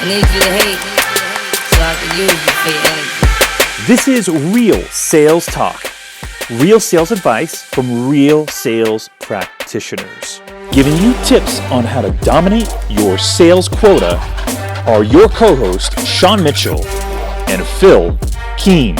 I need you to hate so I can use you for your energy. This is Real Sales Talk. Real sales advice from real sales practitioners. Giving you tips on how to dominate your sales quota are your co-hosts, Sean Mitchell and Phill Keen.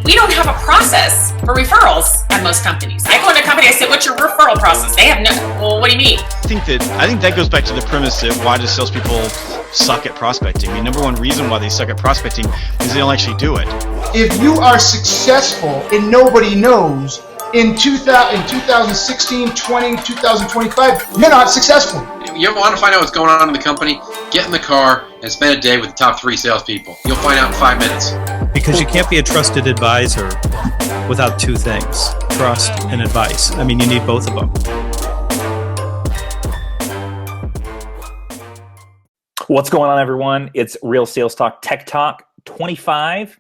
We don't have a process for referrals at most companies. I go into a company, I say, what's your referral process? They have no, well, what do you mean? I think that goes back to the premise of why do salespeople suck at prospecting? I mean, number one reason why they suck at prospecting is they don't actually do it. If you are successful and nobody knows, in 2016, 20, 2025, you're not successful. You ever want to find out what's going on in the company? Get in the car and spend a day with the top 3 salespeople. You'll find out in 5 minutes. Because you can't be a trusted advisor without 2 things, trust and advice. I mean, you need both of them. What's going on, everyone? It's Real Sales Talk, Tech Talk 25.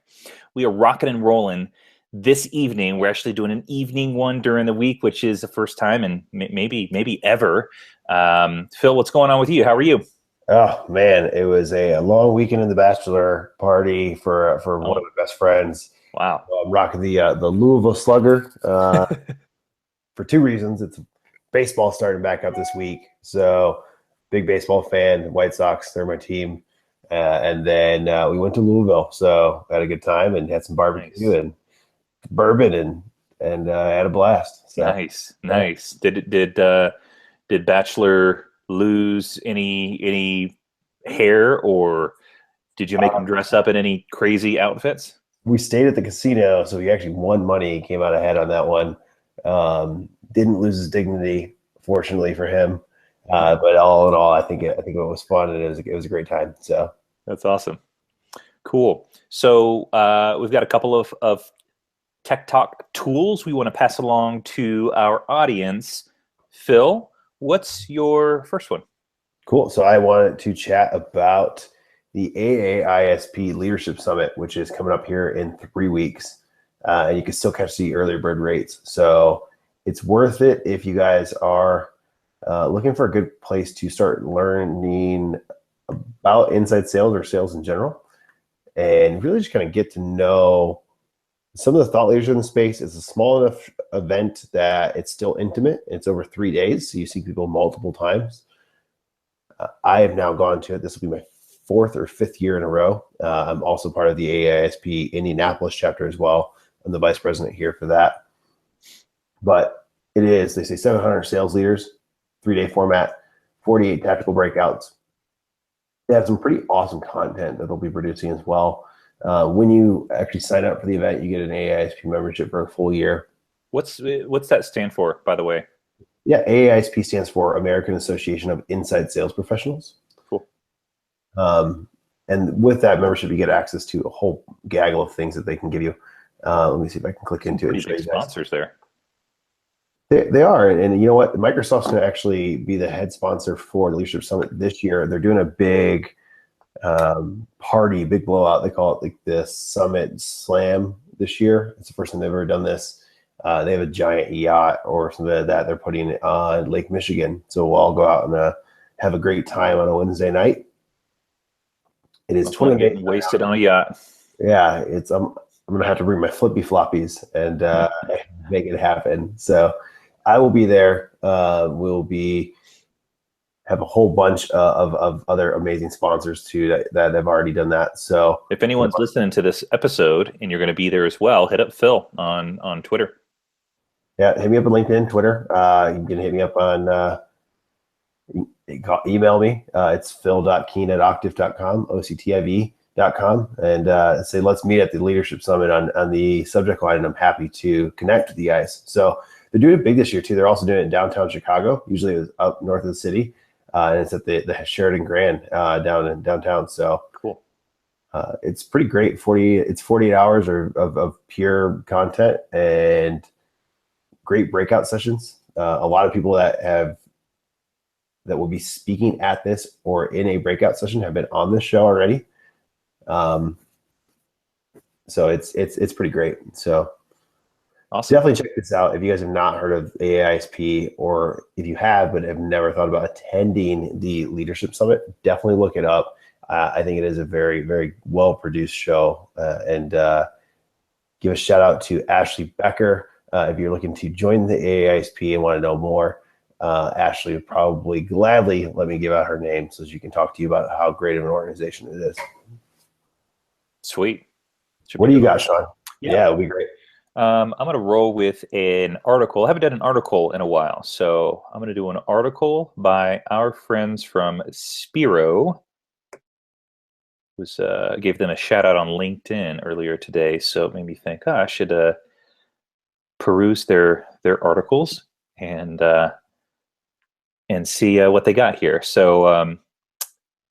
We are rocking and rolling this evening. We're actually doing an evening one during the week, which is the first time and maybe ever. Phill, what's going on with you? How are you? Oh man, it was a long weekend in the bachelor party for one of my best friends. Wow. I'm rocking the Louisville Slugger for 2 reasons. It's baseball starting back up this week, so big baseball fan. White Sox, they're my team, and then we went to Louisville, so had a good time and had some barbecue and bourbon and had a blast. So. Nice. Did Bachelor lose any hair, or did you make him dress up in any crazy outfits? We stayed at the casino, so he actually won money, came out ahead on that one. Didn't lose his dignity, fortunately for him. But all in all, I think it was fun, and it was a great time. So that's awesome. Cool. So we've got a couple of Tech Talk tools we want to pass along to our audience. Phill, what's your first one? Cool. So I wanted to chat about the AA-ISP Leadership Summit, which is coming up here in 3 weeks. And you can still catch the early bird rates. So it's worth it if you guys are looking for a good place to start learning about inside sales or sales in general, and really just kind of get to know some of the thought leaders in the space. It's a small enough event that it's still intimate. It's over 3 days, so you see people multiple times. I have now gone to it. This will be my 4th or 5th year in a row. I'm also part of the AA-ISP Indianapolis chapter as well. I'm the vice president here for that. But it is, they say 700 sales leaders, 3-day format, 48 tactical breakouts. They have some pretty awesome content that they'll be producing as well. When you actually sign up for the event, you get an AA-ISP membership for a full year. What's that stand for, by the way? Yeah, AA-ISP stands for American Association of Inside Sales Professionals. Cool. And with that membership, you get access to a whole gaggle of things that they can give you. Let me see if I can click into it. Pretty big sponsors there. They are, and you know what? Microsoft's going to actually be the head sponsor for the Leadership Summit this year. They're doing a big party, big blowout. They call it like the Summit Slam this year. It's the first time they've ever done this. They have a giant yacht or something like that they're putting on Lake Michigan. So we'll all go out and have a great time on a Wednesday night. It is 20 days wasted on a yacht. Yeah, I'm gonna have to bring my flippy floppies and make it happen. So I will be there. We'll have a whole bunch of other amazing sponsors too that have already done that. So if anyone's listening to this episode and you're going to be there as well, hit up Phill on Twitter. Yeah, hit me up on LinkedIn, Twitter. You can hit me up on email me. It's phill.keen@octiv.com, octiv.com, and say let's meet at the Leadership Summit on the subject line, and I'm happy to connect with you guys. So they're doing it big this year too. They're also doing it in downtown Chicago. Usually it was up north of the city. And it's at the Sheridan Grand down in downtown. So cool. It's pretty great. 48 hours of pure content and great breakout sessions. A lot of people that will be speaking at this or in a breakout session have been on this show already. So it's pretty great. So awesome. Definitely check this out. If you guys have not heard of AA-ISP, or if you have but have never thought about attending the Leadership Summit, definitely look it up. I think it is a very, very well-produced show. And give a shout out to Ashley Becker. If you're looking to join the AA-ISP and want to know more, Ashley would probably gladly let me give out her name so she can talk to you about how great of an organization it is. Sweet. What do you got, Sean? Yeah, it'll be great. I'm going to roll with an article. I haven't done an article in a while, so I'm going to do an article by our friends from Spiro. Gave them a shout out on LinkedIn earlier today, so it made me think, I should peruse their articles and see what they got here. So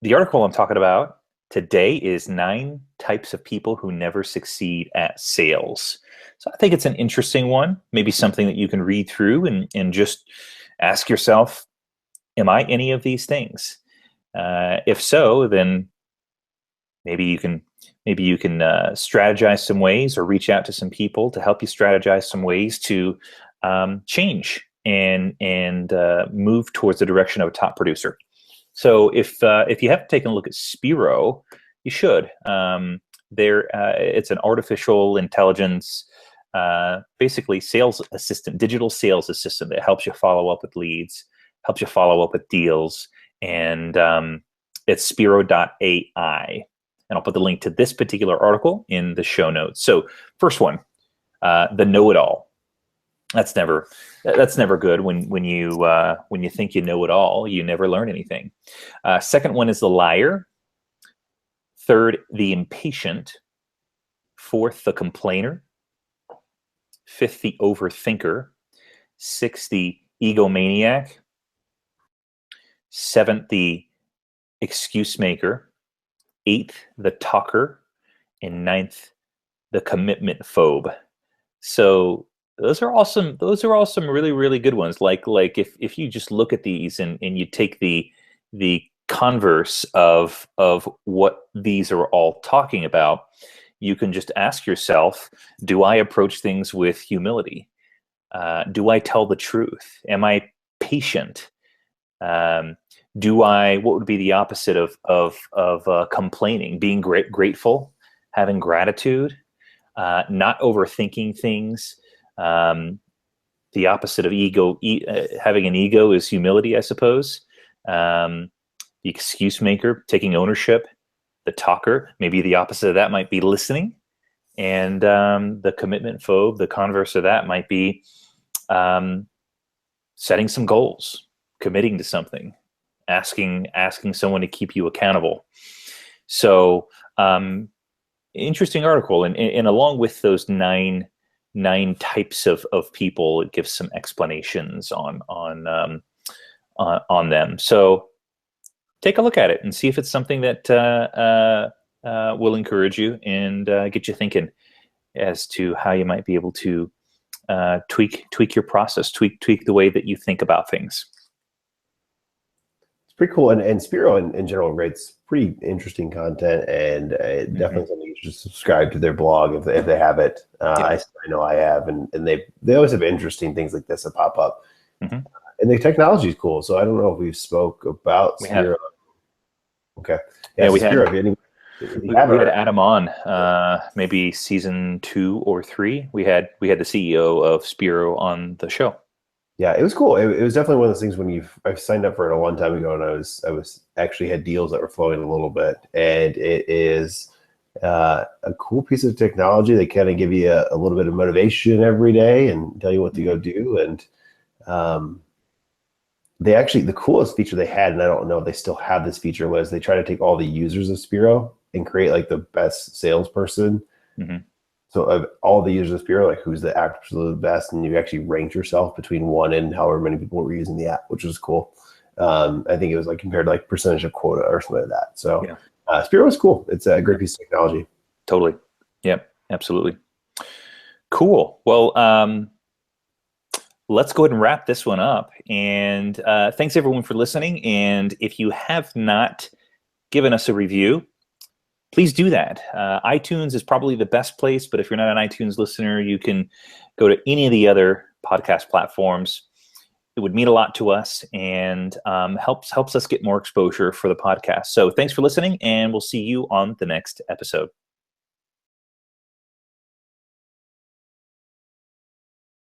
the article I'm talking about today is 9 types of people who never succeed at sales. So I think it's an interesting one, maybe something that you can read through and just ask yourself, am I any of these things? If so, then maybe you can strategize some ways or reach out to some people to help you strategize some ways to change and move towards the direction of a top producer. So if you haven't taken a look at Spiro, you should. It's an artificial intelligence, basically sales assistant, digital sales assistant that helps you follow up with leads, helps you follow up with deals, and it's Spiro.ai. And I'll put the link to this particular article in the show notes. So first one, the know-it-all. That's never good. When you think you know it all, you never learn anything. Second one is the liar. Third, the impatient. Fourth, the complainer. Fifth, the overthinker. Sixth, the egomaniac. Seventh, the excuse maker. Eighth, the talker. And ninth, the commitment phobe. So those are all some really, really good ones. Like if you just look at these and you take the converse of what these are all talking about, you can just ask yourself, do I approach things with humility? Do I tell the truth? Am I patient? What would be the opposite of complaining? Being grateful, having gratitude, not overthinking things. The opposite of ego, having an ego is humility, I suppose. The excuse maker, taking ownership. The talker, maybe the opposite of that might be listening. And the commitment phobe, the converse of that might be setting some goals, committing to something, asking someone to keep you accountable. So interesting article. And along with those nine types of people, it gives some explanations on them. So take a look at it and see if it's something that will encourage you and get you thinking as to how you might be able to tweak your process, tweak the way that you think about things. It's pretty cool. And Spiro in general writes pretty interesting content, and definitely something you should subscribe to their blog if they have it. I know I have, and they always have interesting things like this that pop up. And the technology is cool. So I don't know if we've spoke about Spiro. Okay. Yeah, we Spiro, had Adam on maybe season 2 or 3. We had the CEO of Spiro on the show. Yeah, it was cool. It was definitely one of those things when I signed up for it a long time ago, and I was actually had deals that were flowing a little bit, and it is a cool piece of technology. They kind of give you a little bit of motivation every day and tell you what to go do. And they actually, the coolest feature they had, and I don't know if they still have this feature, was they try to take all the users of Spiro and create like the best salesperson. So of all the users of Spiro, like who's the absolute best, and you actually ranked yourself between 1 and however many people were using the app, which was cool. I think it was like compared to like percentage of quota or something like that. So Spiro is cool. It's a great piece of technology. Totally. Yep. Absolutely. Cool. Well, let's go ahead and wrap this one up. And thanks everyone for listening. And if you have not given us a review, please do that. iTunes is probably the best place, but if you're not an iTunes listener, you can go to any of the other podcast platforms It would mean a lot to us, and helps us get more exposure for the podcast. So thanks for listening, and we'll see you on the next episode.